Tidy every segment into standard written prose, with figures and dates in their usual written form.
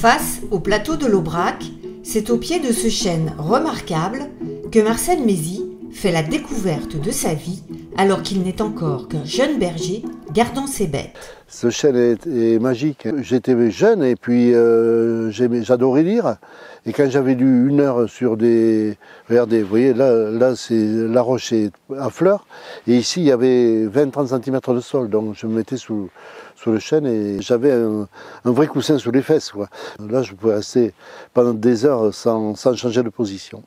Face au plateau de l'Aubrac, c'est au pied de ce chêne remarquable que Marcel Mézy fait la découverte de sa vie alors qu'il n'est encore qu'un jeune berger gardant ses bêtes. Ce chêne est magique. J'étais jeune et puis j'adorais lire. Et quand j'avais lu 1 heure sur des... Regardez, vous voyez, là c'est la roche est à fleur. Et ici, il y avait 20-30 cm de sol. Donc je me mettais sous le chêne et j'avais un vrai coussin sous les fesses, quoi. Là, je pouvais rester pendant des heures sans changer de position.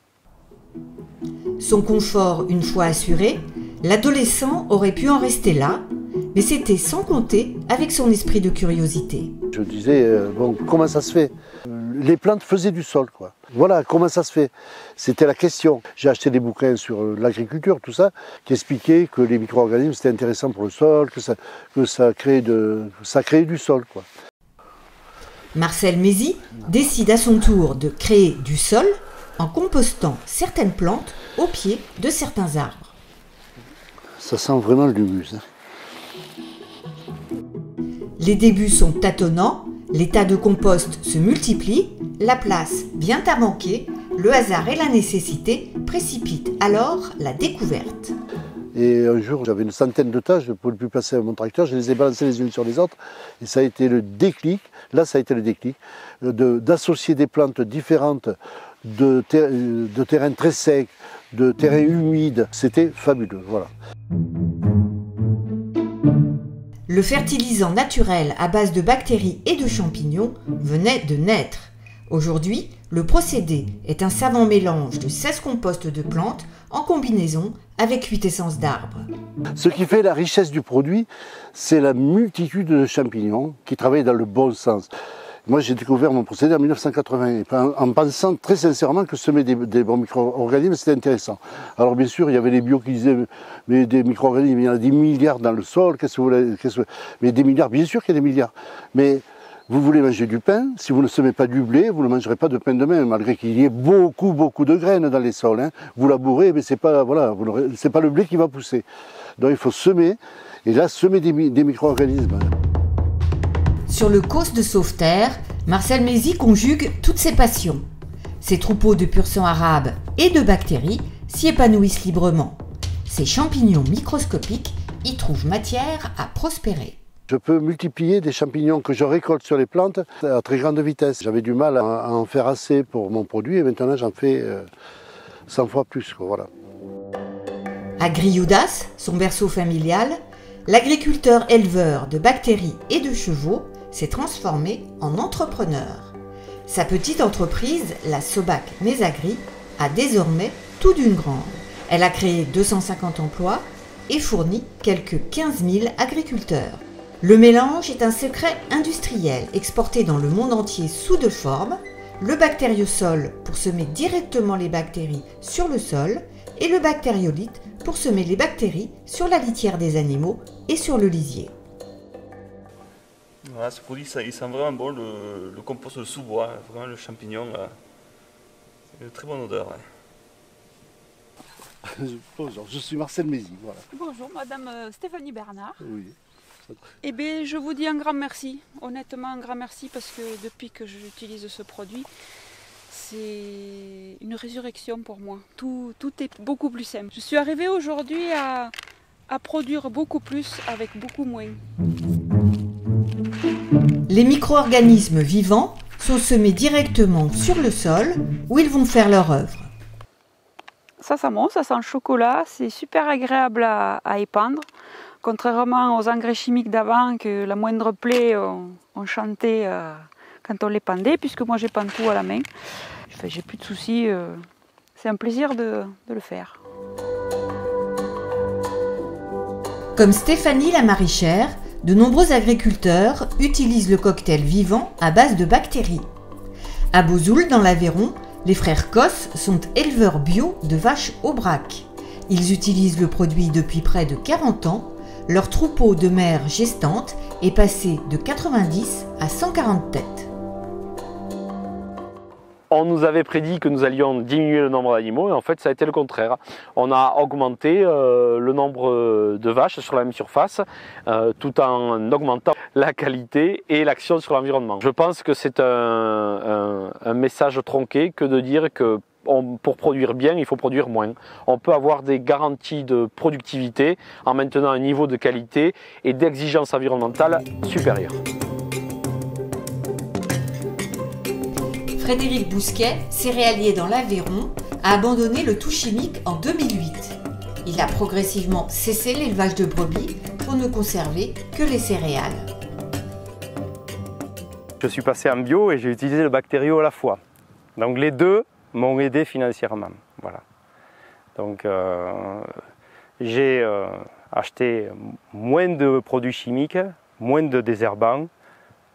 Son confort une fois assuré, l'adolescent aurait pu en rester là, mais c'était sans compter avec son esprit de curiosité. Je disais, bon, comment ça se fait? Les plantes faisaient du sol, quoi. Voilà, comment ça se fait? C'était la question. J'ai acheté des bouquins sur l'agriculture, tout ça, qui expliquaient que les micro-organismes c'était intéressant pour le sol, que ça créait du sol, quoi. Marcel Mézy décide à son tour de créer du sol en compostant certaines plantes au pied de certains arbres. Ça sent vraiment le l'humus. Les débuts sont tâtonnants, les tas de compost se multiplient, la place vient à manquer, le hasard et la nécessité précipitent alors la découverte. Et un jour, j'avais une centaine de tas, je ne pouvais plus passer à mon tracteur, je les ai balancés les unes sur les autres, et ça a été le déclic, là ça a été le déclic, d'associer des plantes différentes, de terrains très secs, de terrains humides, c'était fabuleux, voilà. Le fertilisant naturel à base de bactéries et de champignons venait de naître. Aujourd'hui, le procédé est un savant mélange de 16 composts de plantes en combinaison avec 8 essences d'arbres. Ce qui fait la richesse du produit, c'est la multitude de champignons qui travaillent dans le bon sens. Moi, j'ai découvert mon procédé en 1980 en pensant très sincèrement que semer des bons micro-organismes, c'était intéressant. Alors bien sûr, il y avait les bio qui disaient mais des micro-organismes, il y en a des milliards dans le sol, mais des milliards, bien sûr qu'il y a des milliards. Mais vous voulez manger du pain, si vous ne semez pas du blé, vous ne mangerez pas de pain demain, malgré qu'il y ait beaucoup de graines dans les sols. Hein. Vous labourez, mais c'est pas, voilà, c'est pas le blé qui va pousser. Donc il faut semer, et là, semer des micro-organismes. Sur le causse de Sauveterre, Marcel Mézy conjugue toutes ses passions. Ses troupeaux de pur-sang arabes et de bactéries s'y épanouissent librement. Ces champignons microscopiques y trouvent matière à prospérer. Je peux multiplier des champignons que je récolte sur les plantes à très grande vitesse. J'avais du mal à en faire assez pour mon produit et maintenant j'en fais 100 fois plus. Voilà. À Grioudas, son berceau familial, l'agriculteur éleveur de bactéries et de chevaux s'est transformé en entrepreneur. Sa petite entreprise, la Sobac Mésagri, a désormais tout d'une grande. Elle a créé 250 emplois et fournit quelques 15 000 agriculteurs. Le mélange est un secret industriel exporté dans le monde entier sous 2 formes, le bactériosol pour semer directement les bactéries sur le sol et le bactériolite pour semer les bactéries sur la litière des animaux et sur le lisier. Voilà, ce produit, il sent vraiment bon, le compost de sous-bois, vraiment le champignon, c'est une très bonne odeur. Ouais. Bonjour, je suis Marcel Mézy. Voilà. Bonjour, Madame Stéphanie Bernard. Oui. Eh bien, je vous dis un grand merci, honnêtement un grand merci, parce que depuis que j'utilise ce produit, c'est une résurrection pour moi. Tout est beaucoup plus simple. Je suis arrivée aujourd'hui à produire beaucoup plus avec beaucoup moins. Les micro-organismes vivants sont semés directement sur le sol où ils vont faire leur œuvre. Ça sent bon, ça sent le chocolat, c'est super agréable à épandre. Contrairement aux engrais chimiques d'avant, que la moindre plaie, on chantait quand on les pendait, puisque moi j'épand tout à la main. Enfin, j'ai plus de soucis, c'est un plaisir de le faire. Comme Stéphanie la maraîchère, de nombreux agriculteurs utilisent le cocktail vivant à base de bactéries. À Bozoul, dans l'Aveyron, les frères Cos sont éleveurs bio de vaches Aubrac. Ils utilisent le produit depuis près de 40 ans. Leur troupeau de mères gestantes est passé de 90 à 140 têtes. On nous avait prédit que nous allions diminuer le nombre d'animaux et en fait ça a été le contraire. On a augmenté le nombre de vaches sur la même surface tout en augmentant la qualité et l'action sur l'environnement. Je pense que c'est un message tronqué que de dire que pour produire bien, il faut produire moins. On peut avoir des garanties de productivité en maintenant un niveau de qualité et d'exigence environnementale supérieur. Frédéric Bousquet, céréalier dans l'Aveyron, a abandonné le tout chimique en 2008. Il a progressivement cessé l'élevage de brebis pour ne conserver que les céréales. Je suis passé en bio et j'ai utilisé le bactério à la fois. Donc les deux m'ont aidé financièrement. Voilà. Donc j'ai acheté moins de produits chimiques, moins de désherbants,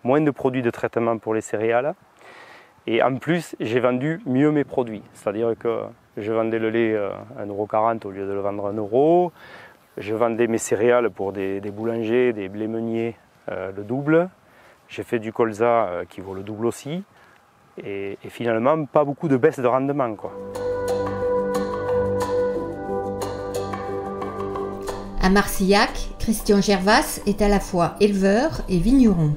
moins de produits de traitement pour les céréales. Et en plus, j'ai vendu mieux mes produits. C'est-à-dire que je vendais le lait à 1,40 € au lieu de le vendre à 1 €. Je vendais mes céréales pour des boulangers, des blés meuniers le double. J'ai fait du colza qui vaut le double aussi. Et finalement, pas beaucoup de baisse de rendement, quoi. À Marcillac, Christian Gervas est à la fois éleveur et vigneron.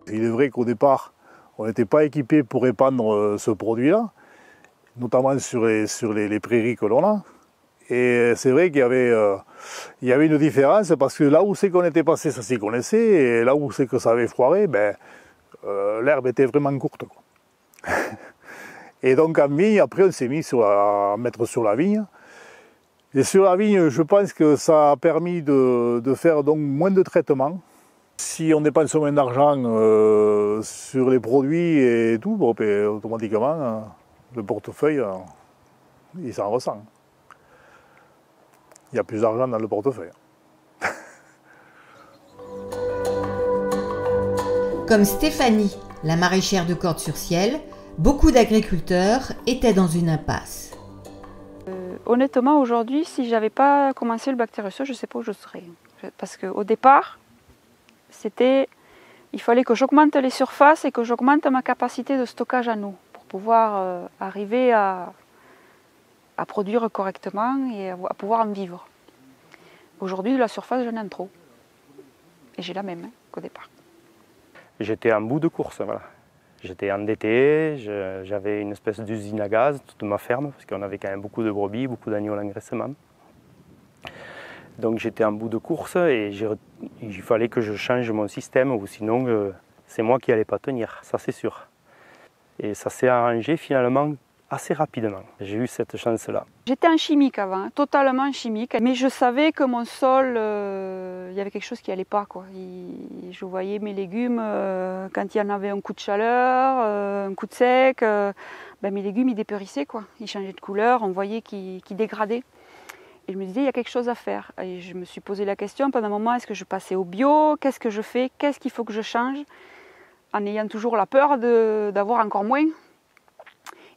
Il est vrai qu'au départ, on n'était pas équipé pour répandre ce produit-là, notamment sur les prairies que l'on a. Et c'est vrai qu'il y avait une différence parce que là où c'est qu'on était passé, ça s'y connaissait, et là où c'est que ça avait foiré, l'herbe était vraiment courte, quoi. Et donc en vigne, après on s'est mis à mettre sur la vigne. Et sur la vigne, je pense que ça a permis de faire donc moins de traitements. Si on dépense moins d'argent sur les produits et tout, automatiquement, le portefeuille, il s'en ressent. Il y a plus d'argent dans le portefeuille. Comme Stéphanie, la maraîchère de Cordes-sur-Ciel, beaucoup d'agriculteurs étaient dans une impasse. Honnêtement, aujourd'hui, si je n'avais pas commencé le bactériocide, je ne sais pas où je serais. Parce qu'au départ, il fallait que j'augmente les surfaces et que j'augmente ma capacité de stockage en eau pour pouvoir arriver à produire correctement et à pouvoir en vivre. Aujourd'hui, de la surface, j'en ai trop. Et j'ai la même qu'au départ. J'étais en bout de course, voilà. J'étais endetté, j'avais une espèce d'usine à gaz, toute ma ferme, parce qu'on avait quand même beaucoup de brebis, beaucoup d'agneaux d'engraissement. Donc j'étais en bout de course et il fallait que je change mon système, ou sinon c'est moi qui n'allais pas tenir, ça c'est sûr. Et ça s'est arrangé finalement assez rapidement. J'ai eu cette chance-là. J'étais en chimique avant, totalement chimique, mais je savais que mon sol, il y avait quelque chose qui n'allait pas, quoi. Je voyais mes légumes, quand il y en avait un coup de chaleur, un coup de sec, mes légumes ils dépérissaient, quoi. Ils changeaient de couleur, on voyait qu'ils dégradaient. Et je me disais, il y a quelque chose à faire. Et je me suis posé la question pendant un moment, est-ce que je passais au bio? Qu'est-ce que je fais? Qu'est-ce qu'il faut que je change? En ayant toujours la peur d'avoir encore moins.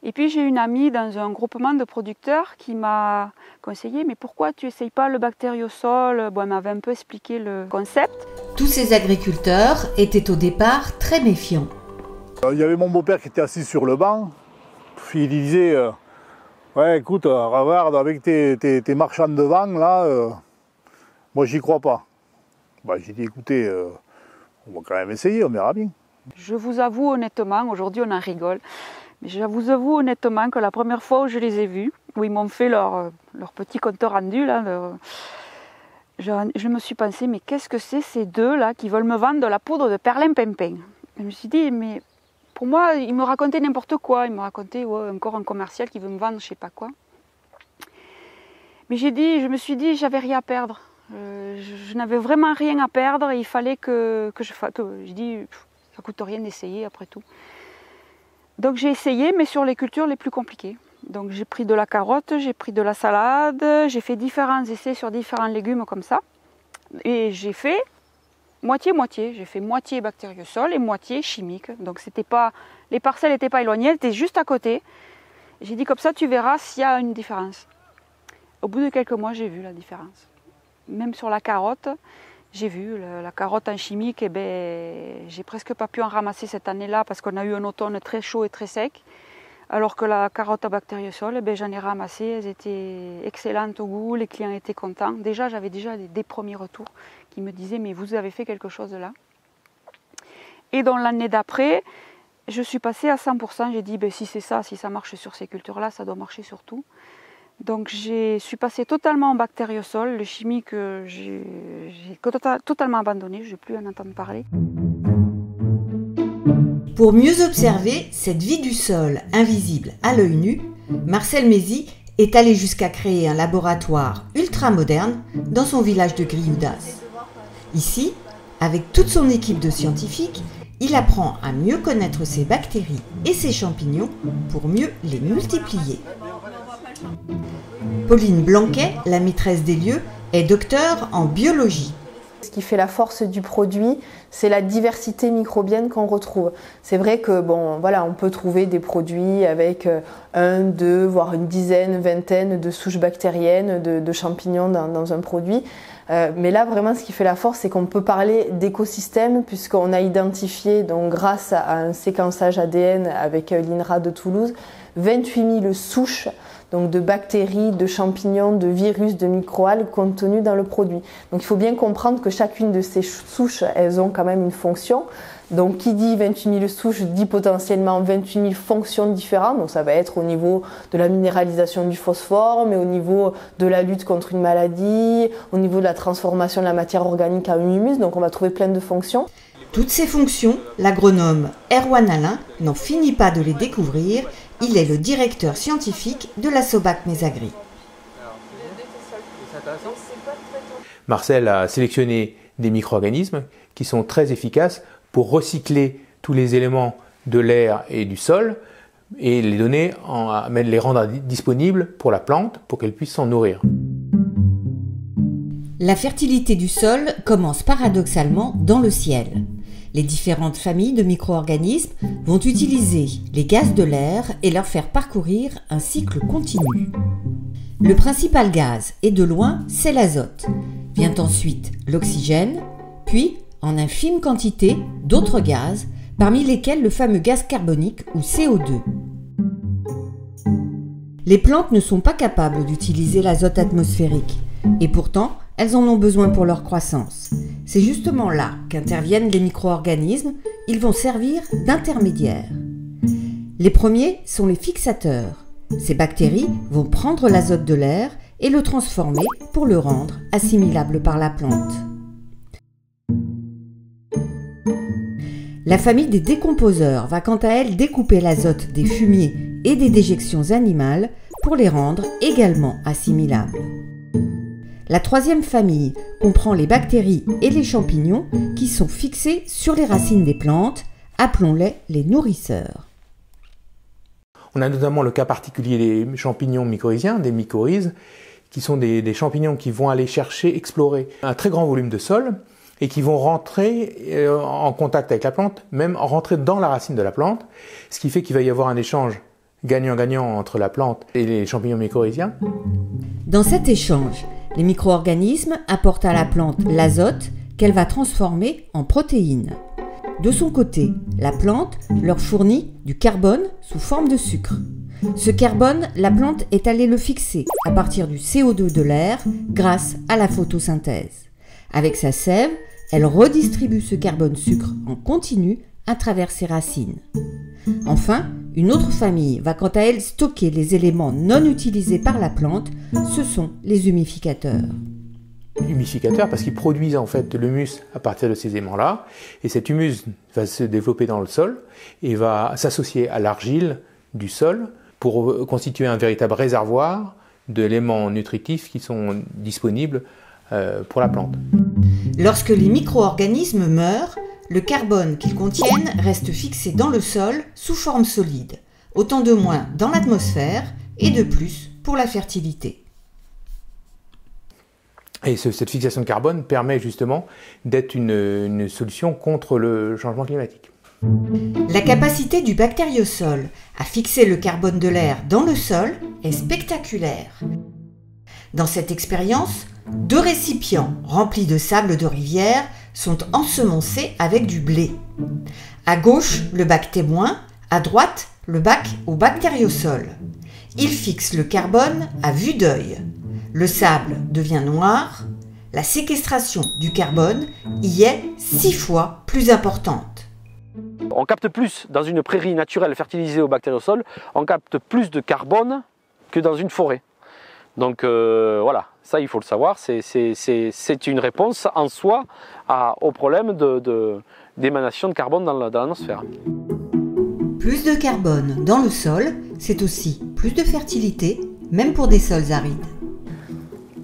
Et puis j'ai une amie dans un groupement de producteurs qui m'a conseillé, mais pourquoi tu n'essayes pas le bactériosol? Bon, elle m'avait un peu expliqué le concept. Tous ces agriculteurs étaient au départ très méfiants. Il y avait mon beau-père qui était assis sur le banc. Il disait, ouais écoute, regarde, avec tes marchands de vent là, moi j'y crois pas. J'ai dit écoutez, on va quand même essayer, on verra bien. Je vous avoue honnêtement, aujourd'hui on en rigole, mais je vous avoue honnêtement que la première fois où je les ai vus, où ils m'ont fait leur petit compte rendu, là, je me suis pensé, mais qu'est-ce que c'est ces deux là qui veulent me vendre de la poudre de perlimpinpin? Je me suis dit, mais pour moi, ils me racontaient n'importe quoi. Ils me racontaient encore un commercial qui veut me vendre je sais pas quoi. Mais je me suis dit, j'avais rien à perdre. Je n'avais vraiment rien à perdre et il fallait que je dis, ça coûte rien d'essayer après tout. Donc j'ai essayé, mais sur les cultures les plus compliquées. Donc j'ai pris de la carotte, j'ai pris de la salade, j'ai fait différents essais sur différents légumes comme ça. Et j'ai fait moitié-moitié. J'ai fait moitié bactériosol et moitié chimique. Donc les parcelles n'étaient pas éloignées, elles étaient juste à côté. J'ai dit comme ça, tu verras s'il y a une différence. Au bout de quelques mois, j'ai vu la différence. Même sur la carotte, J'ai vu la carotte en chimique, et j'ai presque pas pu en ramasser cette année-là parce qu'on a eu un automne très chaud et très sec. Alors que la carotte à bactériosol, j'en ai ramassé, elles étaient excellentes au goût, les clients étaient contents. J'avais déjà des premiers retours qui me disaient « mais vous avez fait quelque chose là ». Et dans l'année d'après, je suis passée à 100%, j'ai dit si c'est ça, si ça marche sur ces cultures-là, ça doit marcher sur tout. Donc je suis passée totalement en bactériosol, le chimique j'ai totalement abandonné, je n'ai plus à en entendre parler. Pour mieux observer cette vie du sol invisible à l'œil nu, Marcel Mézy est allé jusqu'à créer un laboratoire ultra moderne dans son village de Grioudas. Ici, avec toute son équipe de scientifiques, il apprend à mieux connaître ses bactéries et ses champignons pour mieux les multiplier. Pauline Blanquet, la maîtresse des lieux, est docteure en biologie. Ce qui fait la force du produit, c'est la diversité microbienne qu'on retrouve. C'est vrai que on peut trouver des produits avec 1, 2, voire une dizaine, vingtaine de souches bactériennes, de champignons dans un produit. Mais là, vraiment, ce qui fait la force, c'est qu'on peut parler d'écosystème puisqu'on a identifié, donc, grâce à un séquençage ADN avec l'INRA de Toulouse, 28 000 souches donc de bactéries, de champignons, de virus, de microalgues contenus dans le produit. Donc il faut bien comprendre que chacune de ces souches, elles ont quand même une fonction. Donc qui dit 28 000 souches dit potentiellement 28 000 fonctions différentes. Donc ça va être au niveau de la minéralisation du phosphore, mais au niveau de la lutte contre une maladie, au niveau de la transformation de la matière organique en humus. Donc on va trouver plein de fonctions. Toutes ces fonctions, l'agronome Erwan Alain n'en finit pas de les découvrir. Il est le directeur scientifique de la Sobac Mésagri. Marcel a sélectionné des micro-organismes qui sont très efficaces pour recycler tous les éléments de l'air et du sol et les rendre disponibles pour la plante pour qu'elle puisse s'en nourrir. La fertilité du sol commence paradoxalement dans le ciel. Les différentes familles de micro-organismes vont utiliser les gaz de l'air et leur faire parcourir un cycle continu. Le principal gaz, et de loin, c'est l'azote. Vient ensuite l'oxygène, puis, en infime quantité, d'autres gaz, parmi lesquels le fameux gaz carbonique ou CO2. Les plantes ne sont pas capables d'utiliser l'azote atmosphérique, et pourtant, elles en ont besoin pour leur croissance. C'est justement là qu'interviennent les micro-organismes, ils vont servir d'intermédiaires. Les premiers sont les fixateurs. Ces bactéries vont prendre l'azote de l'air et le transformer pour le rendre assimilable par la plante. La famille des décomposeurs va quant à elle découper l'azote des fumiers et des déjections animales pour les rendre également assimilables. La troisième famille comprend les bactéries et les champignons qui sont fixés sur les racines des plantes, appelons-les les nourrisseurs. On a notamment le cas particulier des champignons mycorhiziens, des mycorhizes, qui sont des champignons qui vont aller chercher, explorer un très grand volume de sol et qui vont rentrer en contact avec la plante, même rentrer dans la racine de la plante, ce qui fait qu'il va y avoir un échange gagnant-gagnant entre la plante et les champignons mycorhiziens. Dans cet échange, les micro-organismes apportent à la plante l'azote qu'elle va transformer en protéines. De son côté, la plante leur fournit du carbone sous forme de sucre. Ce carbone, la plante est allée le fixer à partir du CO2 de l'air grâce à la photosynthèse. Avec sa sève, elle redistribue ce carbone-sucre en continu à travers ses racines. Enfin, une autre famille va quant à elle stocker les éléments non utilisés par la plante, ce sont les humificateurs. Humificateurs parce qu'ils produisent en fait de l'humus à partir de ces éléments-là, et cet humus va se développer dans le sol et va s'associer à l'argile du sol pour constituer un véritable réservoir d'éléments nutritifs qui sont disponibles pour la plante. Lorsque les micro-organismes meurent, le carbone qu'ils contiennent reste fixé dans le sol sous forme solide, autant de moins dans l'atmosphère et de plus pour la fertilité. Et cette fixation de carbone permet justement d'être une solution contre le changement climatique. La capacité du bactériosol à fixer le carbone de l'air dans le sol est spectaculaire. Dans cette expérience, 2 récipients remplis de sable de rivière sont ensemencés avec du blé. À gauche, le bac témoin, à droite, le bac au bactériosol. Il fixe le carbone à vue d'œil. Le sable devient noir. La séquestration du carbone y est 6 fois plus importante. On capte plus dans une prairie naturelle fertilisée au bactériosol, on capte plus de carbone que dans une forêt. Donc voilà, ça il faut le savoir, c'est une réponse en soi au problème d'émanation de carbone dans l'atmosphère. Plus de carbone dans le sol, c'est aussi plus de fertilité, même pour des sols arides.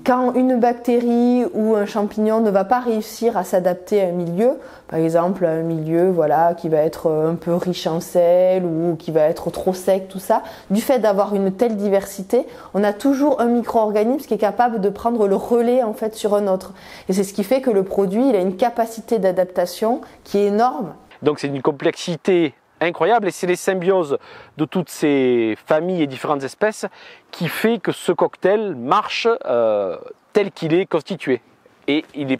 Quand une bactérie ou un champignon ne va pas réussir à s'adapter à un milieu, par exemple un milieu qui va être un peu riche en sel ou qui va être trop sec, tout ça, du fait d'avoir une telle diversité, on a toujours un micro-organisme qui est capable de prendre le relais en fait sur un autre. Et c'est ce qui fait que le produit il a une capacité d'adaptation qui est énorme. Donc c'est une complexité incroyable et c'est les symbioses de toutes ces familles et différentes espèces qui fait que ce cocktail marche tel qu'il est constitué. Et il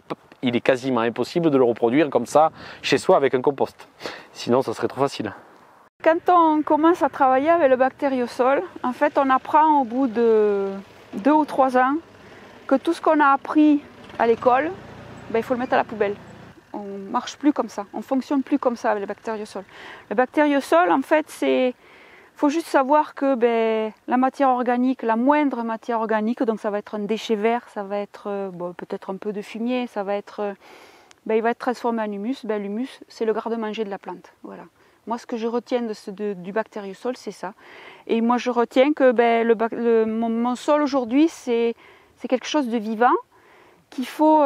est quasiment impossible de le reproduire comme ça chez soi avec un compost. Sinon ça serait trop facile. Quand on commence à travailler avec le bactériosol, en fait on apprend au bout de 2 ou 3 ans que tout ce qu'on a appris à l'école, il faut le mettre à la poubelle. On ne marche plus comme ça, on ne fonctionne plus comme ça avec le bactériosol. Le bactériosol, en fait, il faut juste savoir que la matière organique, la moindre matière organique, donc ça va être un déchet vert, ça va être peut-être un peu de fumier, ça va être, il va être transformé en humus. L'humus, c'est le garde-manger de la plante. Voilà. Moi, ce que je retiens du bactériosol, c'est ça. Et moi, je retiens que mon sol aujourd'hui, c'est quelque chose de vivant qu'il faut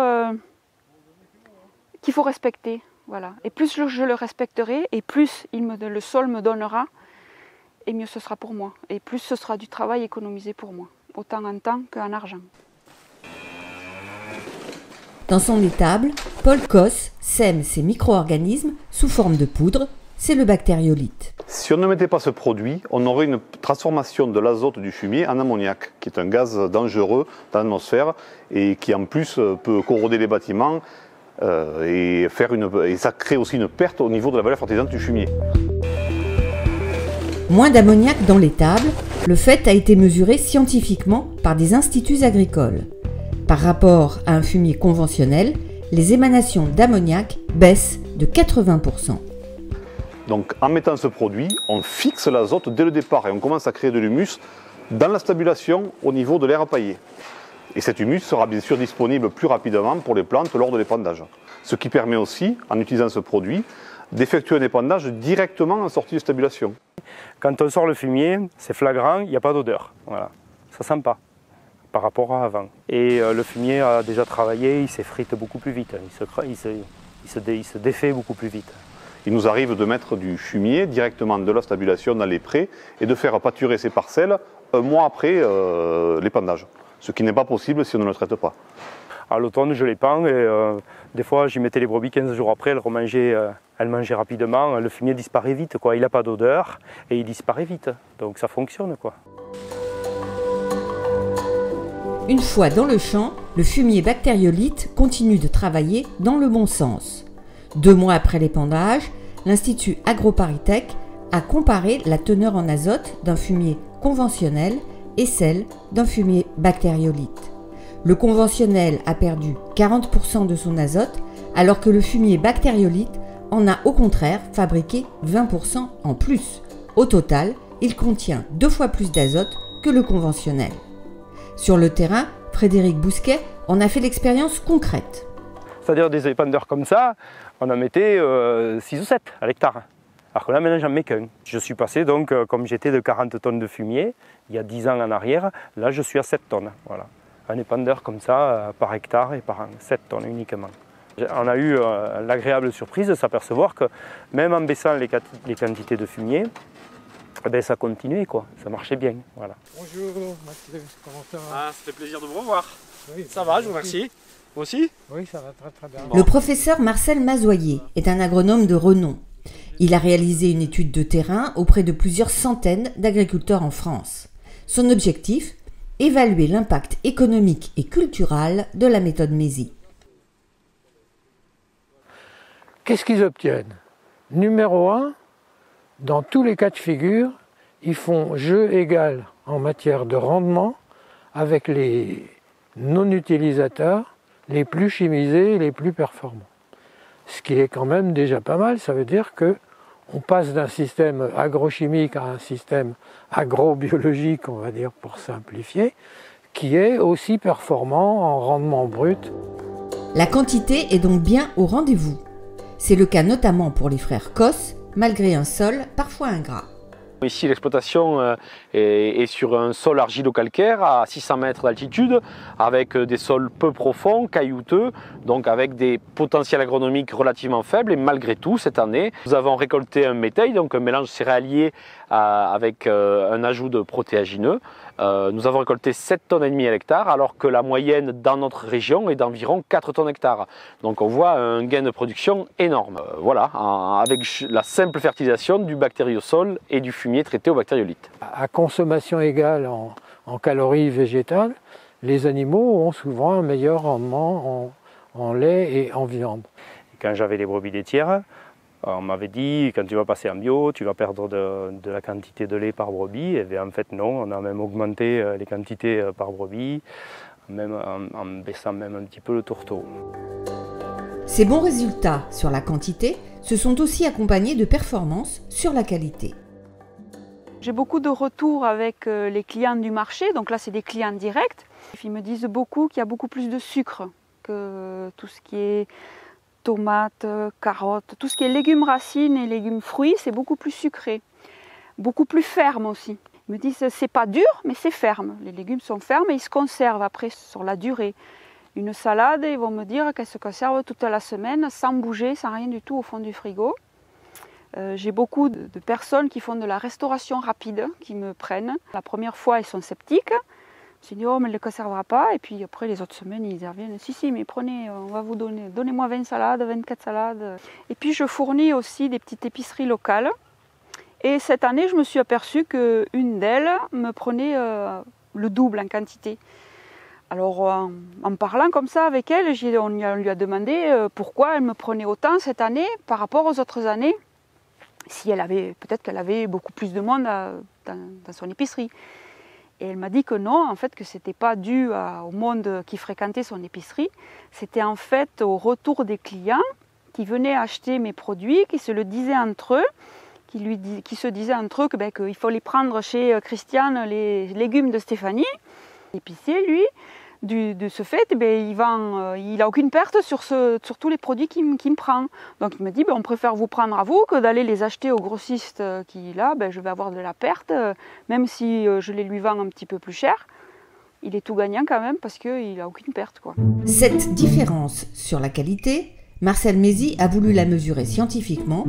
respecter. Voilà. Et plus je le respecterai, et plus le sol me donnera, et mieux ce sera pour moi. Et plus ce sera du travail économisé pour moi, autant en temps qu'en argent. Dans son étable, Paul Cosse sème ces micro-organismes sous forme de poudre, c'est le bactériolite. Si on ne mettait pas ce produit, on aurait une transformation de l'azote du fumier en ammoniac, qui est un gaz dangereux dans l'atmosphère et qui en plus peut corroder les bâtiments et ça crée aussi une perte au niveau de la valeur fertilisante du fumier. Moins d'ammoniac dans l'étable, le fait a été mesuré scientifiquement par des instituts agricoles. Par rapport à un fumier conventionnel, les émanations d'ammoniac baissent de 80%. Donc en mettant ce produit, on fixe l'azote dès le départ et on commence à créer de l'humus dans la stabulation au niveau de l'air paillé. Et cet humus sera bien sûr disponible plus rapidement pour les plantes lors de l'épandage. Ce qui permet aussi, en utilisant ce produit, d'effectuer un épandage directement en sortie de stabulation. Quand on sort le fumier, c'est flagrant, il n'y a pas d'odeur. Voilà. Ça ne sent pas par rapport à avant. Et le fumier a déjà travaillé, il s'effrite beaucoup plus vite, il se défait beaucoup plus vite. Il nous arrive de mettre du fumier directement de la stabulation dans les prés et de faire pâturer ces parcelles un mois après l'épandage. Ce qui n'est pas possible si on ne le traite pas. À l'automne, je les pends et des fois, j'y mettais les brebis 15 jours après, elles mangeaient rapidement, le fumier disparaît vite, quoi. Il n'a pas d'odeur et il disparaît vite. Donc ça fonctionne, quoi. Une fois dans le champ, le fumier bactériolite continue de travailler dans le bon sens. 2 mois après l'épandage, l'Institut AgroParisTech a comparé la teneur en azote d'un fumier conventionnel et celle d'un fumier bactériolite. Le conventionnel a perdu 40% de son azote, alors que le fumier bactériolite en a au contraire fabriqué 20% en plus. Au total, il contient 2 fois plus d'azote que le conventionnel. Sur le terrain, Frédéric Bousquet en a fait l'expérience concrète. C'est-à-dire des épandeurs comme ça, on en mettait 6 ou 7 à l'hectare. Alors que là, maintenant, j'en mets qu'un. Je suis passé donc, comme j'étais de 40 tonnes de fumier, il y a 10 ans en arrière, là je suis à 7 tonnes. Voilà. Un épandeur comme ça, par hectare et par an, 7 tonnes uniquement. On a eu l'agréable surprise de s'apercevoir que même en baissant les quantités de fumier, ça continuait, quoi. Ça marchait bien. Voilà. Bonjour Mathieu, comment ça va? Ah, ça fait plaisir de vous revoir. Oui, ça va, je vous remercie. Vous aussi? Oui, ça va très bien. Le professeur Marcel Mazoyer est un agronome de renom. Il a réalisé une étude de terrain auprès de plusieurs centaines d'agriculteurs en France. Son objectif, évaluer l'impact économique et culturel de la méthode Mézy. Qu'est-ce qu'ils obtiennent? Numéro 1, dans tous les cas de figure, ils font jeu égal en matière de rendement avec les non-utilisateurs les plus chimisés et les plus performants. Ce qui est quand même déjà pas mal, ça veut dire qu'on passe d'un système agrochimique à un système agrobiologique, on va dire pour simplifier, qui est aussi performant en rendement brut. La quantité est donc bien au rendez-vous. C'est le cas notamment pour les frères Cos, malgré un sol parfois ingrat. Ici, l'exploitation est sur un sol argilo-calcaire à 600 mètres d'altitude, avec des sols peu profonds, caillouteux, donc avec des potentiels agronomiques relativement faibles. Et malgré tout, cette année, nous avons récolté un métail, donc un mélange céréalier avec un ajout de protéagineux. Nous avons récolté 7,5 tonnes à l'hectare, alors que la moyenne dans notre région est d'environ 4 tonnes hectare. Donc on voit un gain de production énorme. Voilà, avec la simple fertilisation du bactériosol et du fumier traité au bactériolite. À consommation égale en calories végétales, les animaux ont souvent un meilleur rendement en lait et en viande. Quand j'avais les brebis laitières, on m'avait dit, quand tu vas passer en bio, tu vas perdre de la quantité de lait par brebis. Et bien, en fait, non, on a même augmenté les quantités par brebis, même en baissant même un petit peu le tourteau. Ces bons résultats sur la quantité se sont aussi accompagnés de performances sur la qualité. J'ai beaucoup de retours avec les clients du marché, donc là c'est des clients directs. Ils me disent beaucoup qu'il y a beaucoup plus de sucre que tout ce qui est tomates, carottes, tout ce qui est légumes racines et légumes fruits, c'est beaucoup plus sucré, beaucoup plus ferme aussi. Ils me disent c'est pas dur mais c'est ferme, les légumes sont fermes et ils se conservent après sur la durée. Une salade, ils vont me dire qu'elle se conserve toute la semaine sans bouger, sans rien du tout au fond du frigo. J'ai beaucoup de personnes qui font de la restauration rapide, qui me prennent. La première fois, ils sont sceptiques. Je dis, oh, mais elle ne le conservera pas. Et puis après, les autres semaines, ils reviennent. Si, mais prenez, on va vous donner. Donnez-moi 20 salades, 24 salades. Et puis, je fournis aussi des petites épiceries locales. Et cette année, je me suis aperçue qu'une d'elles me prenait le double en quantité. Alors, en parlant comme ça avec elle, on lui a demandé pourquoi elle me prenait autant cette année par rapport aux autres années. Si elle avait, peut-être qu'elle avait beaucoup plus de monde dans son épicerie. Et elle m'a dit que non, en fait, que ce n'était pas dû au monde qui fréquentait son épicerie. C'était en fait au retour des clients qui venaient acheter mes produits, qui se le disaient entre eux, qui se disaient entre eux qu'il fallait prendre chez Christiane les légumes de Stéphanie. L'épicier, lui, de ce fait, il n'a aucune perte sur tous les produits qu'il me prend. Donc il me dit, on préfère vous prendre à vous que d'aller les acheter au grossiste qui, là, je vais avoir de la perte, même si je les lui vends un petit peu plus cher. Il est tout gagnant quand même parce qu'il n'a aucune perte, quoi. Cette différence sur la qualité, Marcel Mézy a voulu la mesurer scientifiquement.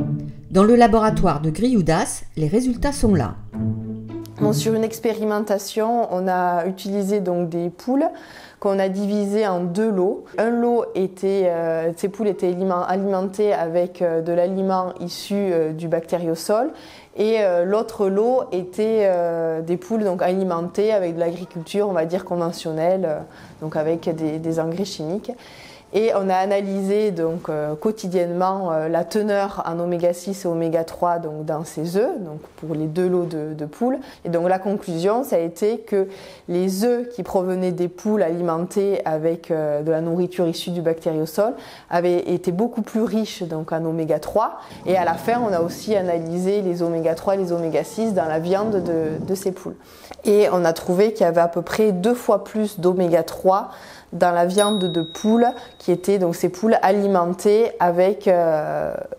Dans le laboratoire de Grioudas, les résultats sont là. Bon, sur une expérimentation, on a utilisé donc des poules qu'on a divisées en 2 lots. Un lot ces poules étaient alimentées avec de l'aliment issu du bactériosol et l'autre lot était des poules donc alimentées avec de l'agriculture, on va dire conventionnelle, donc avec des engrais chimiques. Et on a analysé donc, quotidiennement la teneur en oméga 6 et oméga 3 donc, dans ces œufs, donc pour les 2 lots de poules. Et donc la conclusion, ça a été que les œufs qui provenaient des poules alimentées avec de la nourriture issue du bactériosol avaient été beaucoup plus riches donc, en oméga 3. Et à la fin, on a aussi analysé les oméga 3 et les oméga 6 dans la viande de ces poules. Et on a trouvé qu'il y avait à peu près 2 fois plus d'oméga 3 dans la viande de poule, qui étaient donc ces poules alimentées avec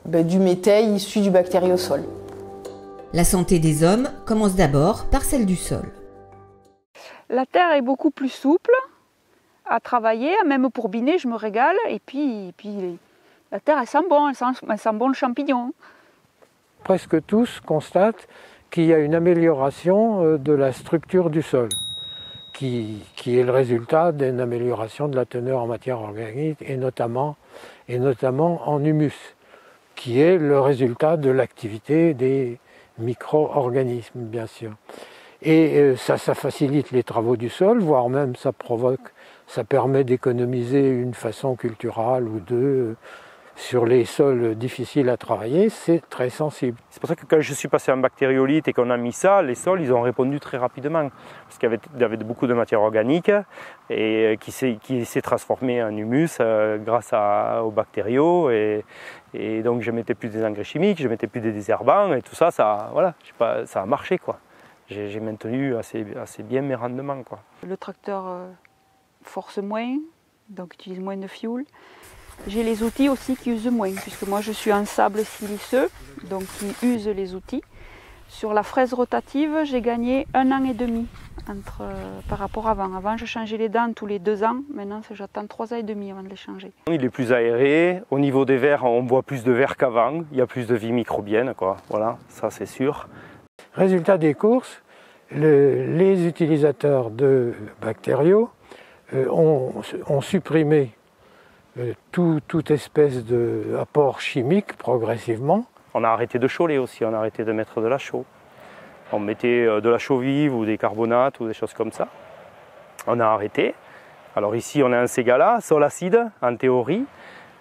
du métail issu du bactériosol. La santé des hommes commence d'abord par celle du sol. La terre est beaucoup plus souple à travailler, même pour biner, je me régale. Et puis la terre, elle sent bon, elle sent bon le champignon. Presque tous constatent qu'il y a une amélioration de la structure du sol, qui est le résultat d'une amélioration de la teneur en matière organique et notamment en humus, qui est le résultat de l'activité des micro-organismes, bien sûr. Et ça facilite les travaux du sol, voire même ça permet d'économiser une façon culturale ou deux sur les sols difficiles à travailler, c'est très sensible. C'est pour ça que quand je suis passé en bactériolite et qu'on a mis ça, les sols ils ont répondu très rapidement. Parce qu'il y avait beaucoup de matière organique et qui s'est transformé en humus grâce aux bactériaux. Et donc je ne mettais plus des engrais chimiques, je ne mettais plus des désherbants et tout ça, voilà, ça a marché, quoi. J'ai maintenu assez bien mes rendements, quoi. Le tracteur force moins, donc utilise moins de fioul. J'ai les outils aussi qui usent moins, puisque moi je suis en sable siliceux, donc qui use les outils. Sur la fraise rotative, j'ai gagné 1 an et demi par rapport à avant. Avant, je changeais les dents tous les 2 ans, maintenant j'attends 3 ans et demi avant de les changer. Il est plus aéré, au niveau des vers, on voit plus de vers qu'avant, il y a plus de vie microbienne, quoi. Voilà, ça c'est sûr. Résultat des courses, les utilisateurs de bactériaux ont supprimé toute espèce d'apport chimique progressivement. On a arrêté de choler aussi, on a arrêté de mettre de la chaux. On mettait de la chaux vive ou des carbonates ou des choses comme ça. On a arrêté. Alors ici on a un ségala, sol acide en théorie.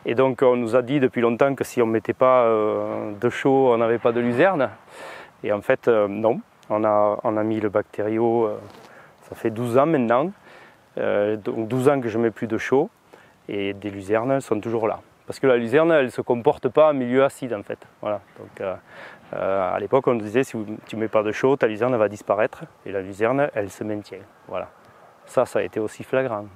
Et donc on nous a dit depuis longtemps que si on ne mettait pas de chaux, on n'avait pas de luzerne. Et en fait non, on a mis le bactério, ça fait 12 ans maintenant. Donc 12 ans que je ne mets plus de chaux. Et des luzernes sont toujours là. Parce que la luzerne, elle ne se comporte pas en milieu acide en fait. Voilà. Donc, à l'époque, on nous disait si tu ne mets pas de chaux, ta luzerne va disparaître. Et la luzerne, elle se maintient. Voilà. Ça a été aussi flagrant.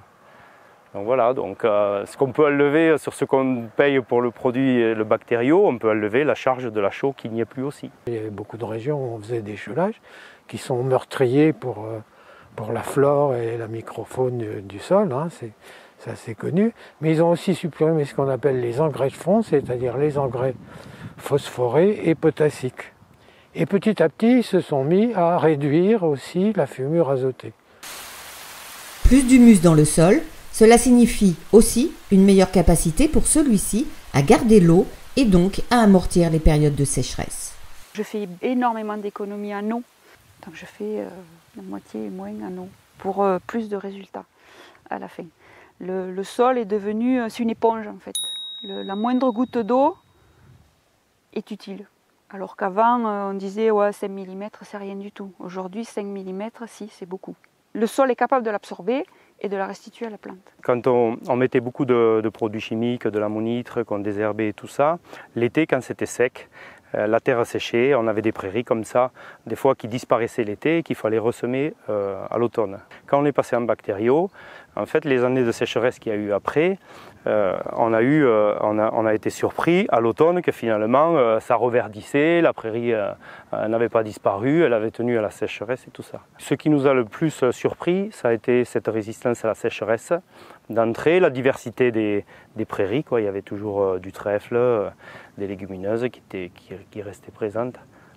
Donc voilà, donc, ce qu'on peut enlever sur ce qu'on paye pour le produit, le bactério, on peut enlever la charge de la chaux qui n'y est plus aussi. Il y avait beaucoup de régions où on faisait des cholages qui sont meurtriers pour la flore et la microfaune du sol. Hein. Ça c'est connu, mais ils ont aussi supprimé ce qu'on appelle les engrais de fond, c'est-à-dire les engrais phosphorés et potassiques. Et petit à petit, ils se sont mis à réduire aussi la fumure azotée. Plus d'humus dans le sol, cela signifie aussi une meilleure capacité pour celui-ci à garder l'eau et donc à amortir les périodes de sécheresse. Je fais énormément d'économies en eau, donc je fais la moitié et moins en eau pour plus de résultats à la fin. Le sol est devenu, c'est une éponge en fait. La moindre goutte d'eau est utile. Alors qu'avant on disait ouais, 5 mm c'est rien du tout. Aujourd'hui 5 mm si c'est beaucoup. Le sol est capable de l'absorber et de la restituer à la plante. Quand on mettait beaucoup de produits chimiques, de l'ammonitre, qu'on désherbait et tout ça, l'été quand c'était sec, la terre séchait, on avait des prairies comme ça, des fois qui disparaissaient l'été et qu'il fallait ressemer à l'automne. Quand on est passé en bactério, en fait les années de sécheresse qu'il y a eu après, on a été surpris à l'automne que finalement ça reverdissait, la prairie n'avait pas disparu, elle avait tenu à la sécheresse et tout ça. Ce qui nous a le plus surpris, ça a été cette résistance à la sécheresse d'entrée, la diversité des prairies, quoi. Il y avait toujours du trèfle, des légumineuses qui restaient présentes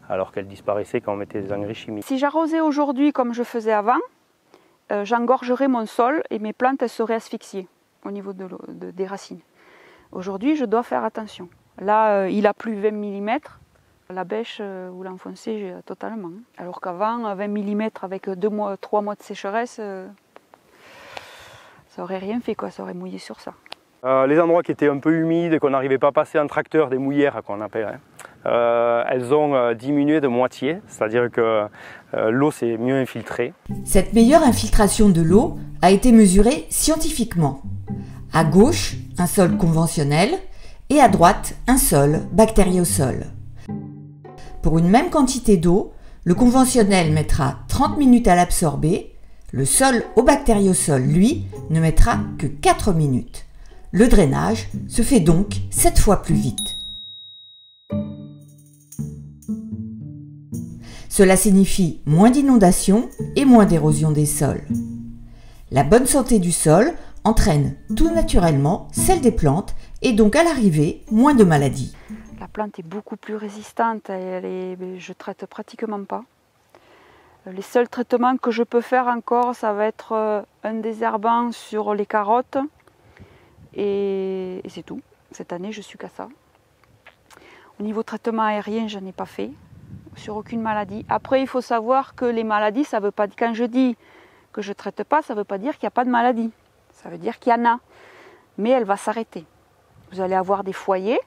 alors qu'elles disparaissaient quand on mettait des engrais chimiques. Si j'arrosais aujourd'hui comme je faisais avant, j'engorgerais mon sol et mes plantes elles seraient asphyxiées au niveau des racines. Aujourd'hui, je dois faire attention. Là, il a plu 20 mm, la bêche, vous l'enfoncez totalement. Alors qu'avant, 20 mm avec 3 mois de sécheresse, ça aurait rien fait, quoi. Ça aurait mouillé sur ça. Les endroits qui étaient un peu humides, qu'on n'arrivait pas à passer en tracteur, des mouillères qu'on appelle, elles ont diminué de moitié, c'est-à-dire que l'eau s'est mieux infiltrée. Cette meilleure infiltration de l'eau a été mesurée scientifiquement. À gauche, un sol conventionnel et à droite, un sol bactériosol. Pour une même quantité d'eau, le conventionnel mettra 30 minutes à l'absorber, le sol au bactériosol, lui, ne mettra que 4 minutes. Le drainage se fait donc 7 fois plus vite. Cela signifie moins d'inondations et moins d'érosion des sols. La bonne santé du sol entraîne tout naturellement celle des plantes et donc à l'arrivée moins de maladies. La plante est beaucoup plus résistante, je traite pratiquement pas. Les seuls traitements que je peux faire encore, ça va être un désherbant sur les carottes et c'est tout. Cette année, je suis qu'à ça. Au niveau traitement aérien, je n'en ai pas fait. sur aucune maladie. Après, il faut savoir que les maladies, ça veut pas, quand je dis que je ne traite pas, ça ne veut pas dire qu'il n'y a pas de maladie. Ça veut dire qu'il y en a, mais elle va s'arrêter. Vous allez avoir des foyers,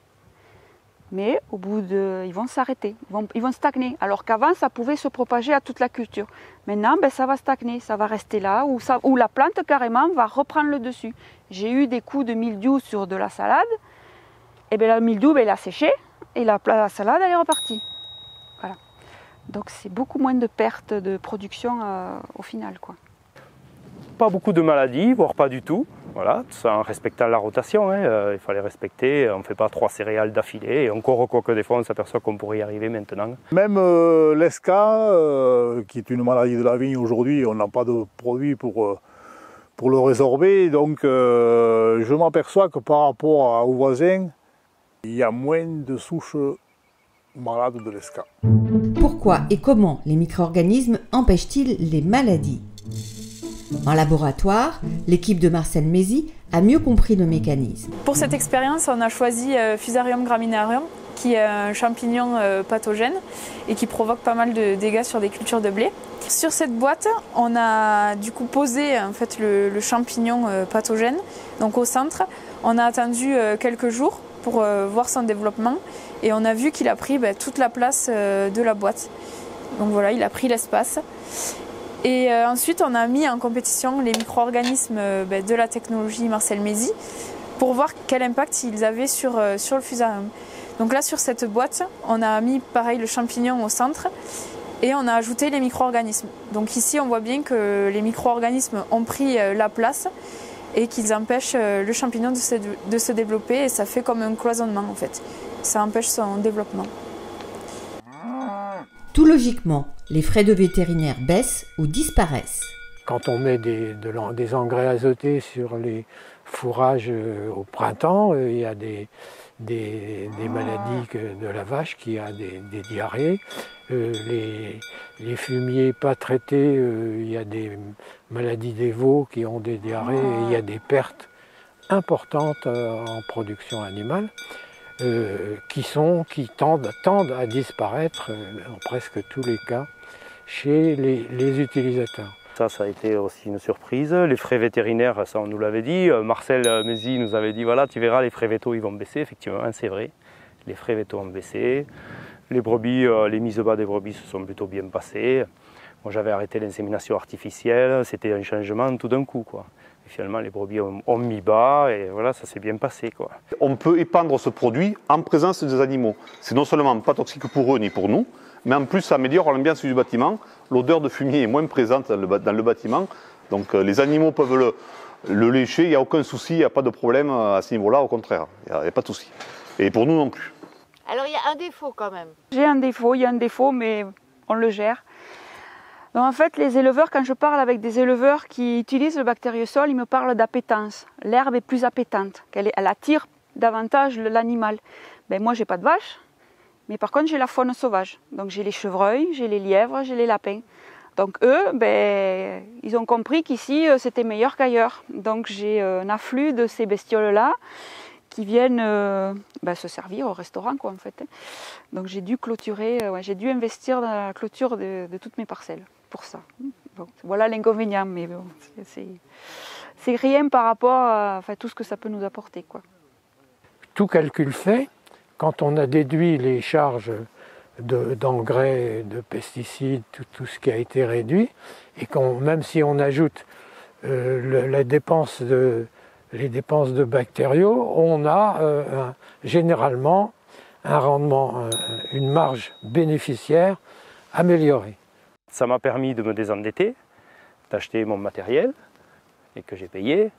mais au bout de... ils vont s'arrêter, ils vont stagner. Alors qu'avant, ça pouvait se propager à toute la culture. Maintenant, ben, ça va stagner, ça va rester là, ou la plante carrément va reprendre le dessus. J'ai eu des coups de mildiou sur de la salade, et bien le mildiou, ben, il a séché, et la salade, elle est repartie. Voilà. Donc c'est beaucoup moins de pertes de production au final, quoi. Pas beaucoup de maladies, voire pas du tout. Voilà, tout ça en respectant la rotation. Il fallait respecter, on ne fait pas 3 céréales d'affilée. Et encore, quoique des fois, on s'aperçoit qu'on pourrait y arriver maintenant. Même l'ESCA, qui est une maladie de la vigne aujourd'hui, on n'a pas de produit pour le résorber. Donc je m'aperçois que par rapport aux voisins, il y a moins de souches malades de l'ESCA. Pourquoi et comment les micro-organismes empêchent-ils les maladies ? En laboratoire, l'équipe de Marcel Mézy a mieux compris le mécanisme. Pour cette expérience, on a choisi Fusarium graminearium, qui est un champignon pathogène et qui provoque pas mal de dégâts sur des cultures de blé. Sur cette boîte, on a du coup posé en fait, le champignon pathogène. Donc au centre, on a attendu quelques jours pour voir son développement et on a vu qu'il a pris toute la place de la boîte. Donc voilà, il a pris l'espace. Et ensuite, on a mis en compétition les micro-organismes de la technologie Marcel Mézy pour voir quel impact ils avaient sur le fusarium. Donc là, sur cette boîte, on a mis pareil le champignon au centre et on a ajouté les micro-organismes. Donc ici, on voit bien que les micro-organismes ont pris la place et qu'ils empêchent le champignon de se développer et ça fait comme un cloisonnement en fait. Ça empêche son développement. Tout logiquement, les frais de vétérinaire baissent ou disparaissent. Quand on met des engrais azotés sur les fourrages au printemps, il y a des maladies de la vache qui a des diarrhées. Les fumiers pas traités, il y a des maladies des veaux qui ont des diarrhées et il y a des pertes importantes en production animale. Qui tendent à disparaître dans presque tous les cas chez les utilisateurs. Ça a été aussi une surprise. Les frais vétérinaires, ça on nous l'avait dit. Marcel Mézy nous avait dit, voilà, tu verras, les frais vétos ils vont baisser. Effectivement, c'est vrai. Les frais vétos ont baissé. Les brebis, les mises bas des brebis se sont plutôt bien passées. Moi j'avais arrêté l'insémination artificielle, c'était un changement tout d'un coup, quoi. Et finalement, les brebis ont mis bas et voilà, ça s'est bien passé, quoi. On peut épandre ce produit en présence des animaux. C'est non seulement pas toxique pour eux ni pour nous, mais en plus ça améliore l'ambiance du bâtiment. L'odeur de fumier est moins présente dans le bâtiment. Donc les animaux peuvent le lécher, il n'y a aucun souci, il n'y a pas de problème à ce niveau-là, au contraire. Il n'y a pas de souci. Et pour nous non plus. Alors il y a un défaut quand même. Il y a un défaut, mais on le gère. Donc en fait, les éleveurs, quand je parle avec des éleveurs qui utilisent le bactériosol, ils me parlent d'appétence. L'herbe est plus appétante, elle attire davantage l'animal. Ben, moi, j'ai pas de vache, mais par contre, j'ai la faune sauvage. Donc j'ai les chevreuils, j'ai les lièvres, j'ai les lapins. Donc eux, ben, ils ont compris qu'ici, c'était meilleur qu'ailleurs. Donc j'ai un afflux de ces bestioles-là qui viennent se servir au restaurant, quoi, en fait. Donc j'ai dû clôturer, j'ai dû investir dans la clôture de toutes mes parcelles pour ça. Bon, voilà l'inconvénient, mais bon, c'est rien par rapport à tout ce que ça peut nous apporter, quoi. Tout calcul fait, quand on a déduit les charges d'engrais, de pesticides, tout ce qui a été réduit, et même si on ajoute les dépenses de bactériaux, on a généralement un rendement, une marge bénéficiaire améliorée. Ça m'a permis de me désendetter, d'acheter mon matériel et que j'ai payé,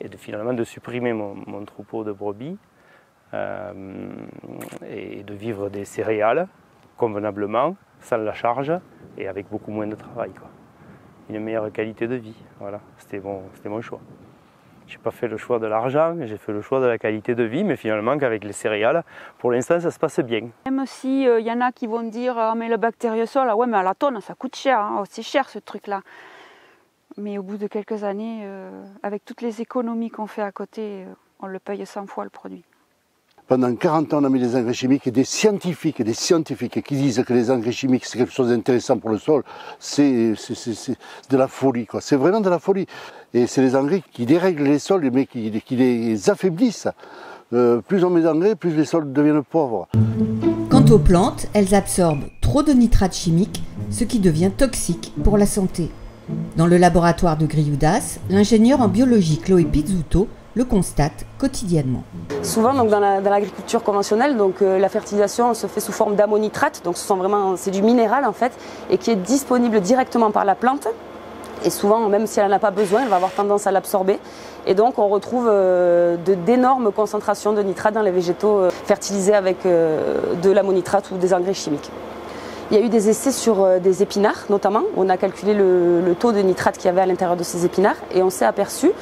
et finalement de supprimer mon troupeau de brebis et de vivre des céréales convenablement, sans la charge et avec beaucoup moins de travail, quoi. Une meilleure qualité de vie, voilà, c'était mon choix. Je n'ai pas fait le choix de l'argent, j'ai fait le choix de la qualité de vie, mais finalement qu'avec les céréales, pour l'instant ça se passe bien. Même si y en a qui vont dire ah, mais le bactériosol, ah ouais mais à la tonne ça coûte cher, hein. Oh, c'est cher ce truc-là. Mais au bout de quelques années, avec toutes les économies qu'on fait à côté, on le paye 100 fois le produit. Pendant 40 ans, on a mis des engrais chimiques et des scientifiques qui disent que les engrais chimiques, c'est quelque chose d'intéressant pour le sol, c'est de la folie, quoi. C'est vraiment de la folie. Et c'est les engrais qui dérèglent les sols, mais qui les affaiblissent. Plus on met d'engrais, plus les sols deviennent pauvres. Quant aux plantes, elles absorbent trop de nitrates chimiques, ce qui devient toxique pour la santé. Dans le laboratoire de Grioudas, l'ingénieur en biologie Chloé Pizzuto le constate quotidiennement. Souvent donc, dans l'agriculture conventionnelle, donc, la fertilisation se fait sous forme d'ammonitrate, donc c'est du minéral en fait, et qui est disponible directement par la plante. Et souvent, même si elle n'en a pas besoin, elle va avoir tendance à l'absorber. Et donc on retrouve d'énormes concentrations de nitrate dans les végétaux fertilisés avec de l'ammonitrate ou des engrais chimiques. Il y a eu des essais sur des épinards notamment. On a calculé le taux de nitrate qu'il y avait à l'intérieur de ces épinards et on s'est aperçu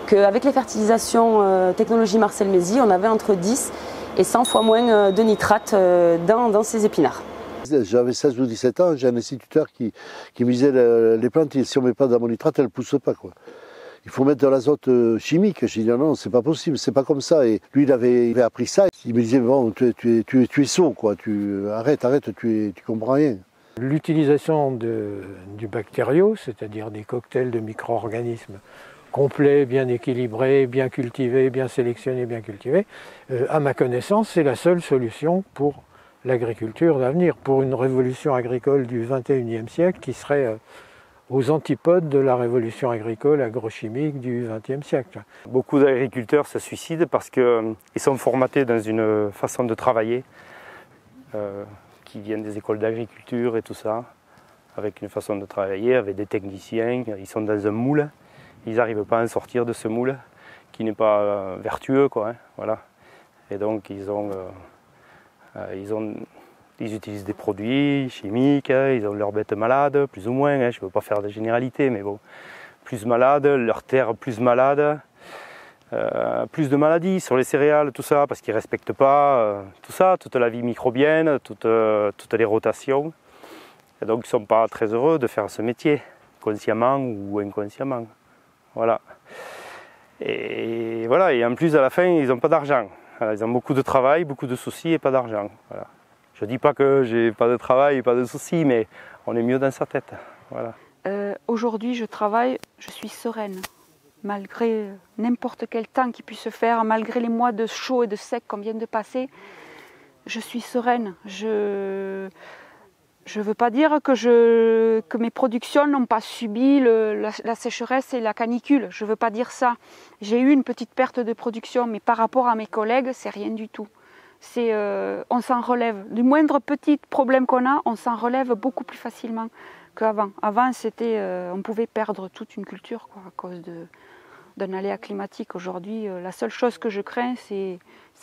qu'avec les fertilisations technologie Marcel Mézy, on avait entre 10 et 100 fois moins de nitrate dans ces épinards. J'avais 16 ou 17 ans, j'ai un instituteur qui me disait les plantes, si on ne met pas d'ammonitrate, elles ne poussent pas, quoi. Il faut mettre de l'azote chimique. J'ai dit non, c'est pas possible, c'est pas comme ça. Et lui, il avait appris ça. Il me disait bon, tu es sot, quoi. Arrête, tu comprends rien. L'utilisation du bactério, c'est-à-dire des cocktails de micro-organismes complets, bien équilibrés, bien cultivés, bien sélectionnés, bien cultivés, à ma connaissance, c'est la seule solution pour l'agriculture d'avenir, pour une révolution agricole du XXIe siècle qui serait aux antipodes de la révolution agricole agrochimique du XXe siècle. Beaucoup d'agriculteurs se suicident parce qu'ils sont formatés dans une façon de travailler qui viennent des écoles d'agriculture et tout ça, avec une façon de travailler, avec des techniciens, ils sont dans un moule, ils n'arrivent pas à en sortir de ce moule qui n'est pas vertueux, quoi, hein, voilà. Et donc ils utilisent des produits chimiques, ils ont leurs bêtes malades, plus ou moins, hein, je ne veux pas faire de généralité, mais bon, plus malades, leurs terres plus malades, plus de maladies sur les céréales, tout ça, parce qu'ils ne respectent pas tout ça, toute la vie microbienne, toutes les rotations. Et donc ils ne sont pas très heureux de faire ce métier, consciemment ou inconsciemment. Voilà. Et voilà, et en plus à la fin, ils n'ont pas d'argent. Ils ont beaucoup de travail, beaucoup de soucis et pas d'argent. Voilà. Je ne dis pas que j'ai pas de travail et pas de soucis, mais on est mieux dans sa tête. Voilà. Aujourd'hui, je travaille, je suis sereine. Malgré n'importe quel temps qui puisse faire, malgré les mois de chaud et de sec qu'on vient de passer, je suis sereine. Je ne veux pas dire que mes productions n'ont pas subi la sécheresse et la canicule. Je ne veux pas dire ça. J'ai eu une petite perte de production, mais par rapport à mes collègues, c'est rien du tout. On s'en relève. Du moindre petit problème qu'on a, on s'en relève beaucoup plus facilement qu'avant. Avant, on pouvait perdre toute une culture, quoi, à cause d'un aléa climatique. Aujourd'hui, la seule chose que je crains, c'est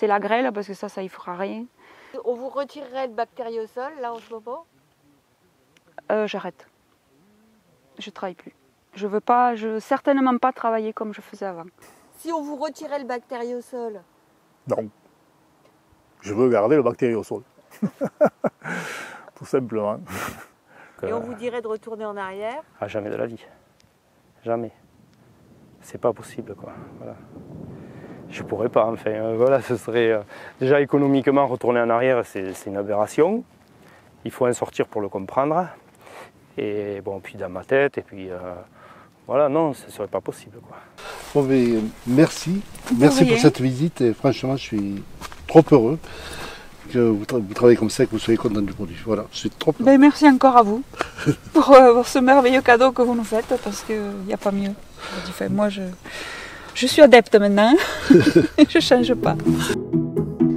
la grêle, parce que ça y fera rien. On vous retirerait le bactériosol, là, en ce moment ? J'arrête. Je ne travaille plus. Je veux certainement pas travailler comme je faisais avant. Si on vous retirait le bactériosol ? Non. Je veux garder le bactériosol. Tout simplement. Et on vous dirait de retourner en arrière ? Ah, jamais de la vie. Jamais. C'est pas possible, quoi. Voilà. Je pourrais pas, enfin, voilà, ce serait... déjà économiquement, retourner en arrière, c'est une aberration. Il faut en sortir pour le comprendre. Et bon, puis dans ma tête, et puis... voilà, non, ce ne serait pas possible, quoi. Bon, mais merci pour cette visite, et franchement, je suis trop heureux que vous travaillez comme ça et que vous soyez content du produit. Voilà, je suis trop heureux. Ben, merci encore à vous pour ce merveilleux cadeau que vous nous faites, parce qu'il n'y a pas mieux. Enfin, moi, je suis adepte maintenant, je ne change pas.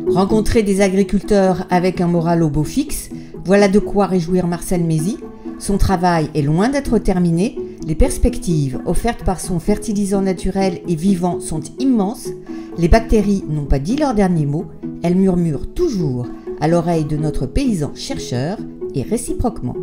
Rencontrer des agriculteurs avec un moral au beau fixe, voilà de quoi réjouir Marcel Mézy. Son travail est loin d'être terminé, les perspectives offertes par son fertilisant naturel et vivant sont immenses, les bactéries n'ont pas dit leur dernier mot, elles murmurent toujours à l'oreille de notre paysan chercheur et réciproquement.